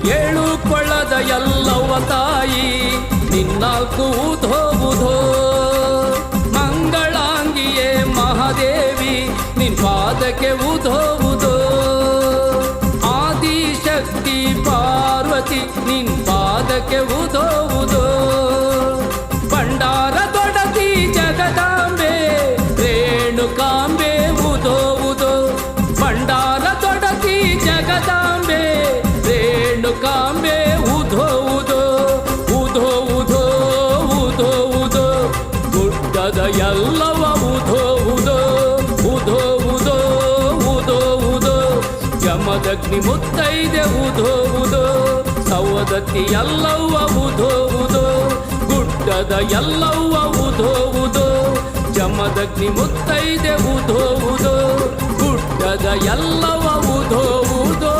ಏಳು ಕೊಳ್ಳದ ಎಲ್ಲವ್ವ ತಾಯಿ ನಿನ್ನಾಲ್ಕು ಉಧೋ ಉಧೋ. ಮಂಗಳಾಂಗಿಯೇ ಮಹಾದೇವಿ ನಿನ್ ಪಾದಕ್ಕೆ ಉಧೋ ಉಧೋ. ಆದಿಶಕ್ತಿ ಪಾರ್ವತಿ ನಿನ್ ಪಾದಕ್ಕೆ ಉಧೋ ಉಧೋ. ಭಂಡಾರ ದೊಡತಿ ಜಗದಾಂಬೆ ರೇಣುಕಾಂಬೆ ಉಧೋ ಉಧೋ. ಭಂಡಾರ ದೊಡತಿ ಜಗದಾಂಬೆ ರೇಣುಕಾಂಬೆ ಉಧೋ ಉಧೋ. ಉಧೋ ಉಧೋ ಉಧೋ ಉಧೋ. ಗುಡ್ಡದ ಎಲ್ಲವ ಉಧೋ ಉಧೋ. ಉಧೋ ಉಧೋ ಉಧೋ ಉಧೋ. ಯಮದಗ್ನಿ ಮುತ್ತೈದೆ ಉಧೋ ಉಧೋ. ಸೌದತ್ತಿ ಎಲ್ಲವ್ವ ಉಧೋ ಉಧೋ. ಗುಡ್ಡದ ಎಲ್ಲವ್ವ ಉಧೋ ಉಧೋ. ಜಮದಗ್ನಿ ಮುತ್ತೈದೆ ಉಧೋ ಉಧೋ. ಗುಡ್ಡದ ಎಲ್ಲವ ಉಧೋ ಉಧೋ.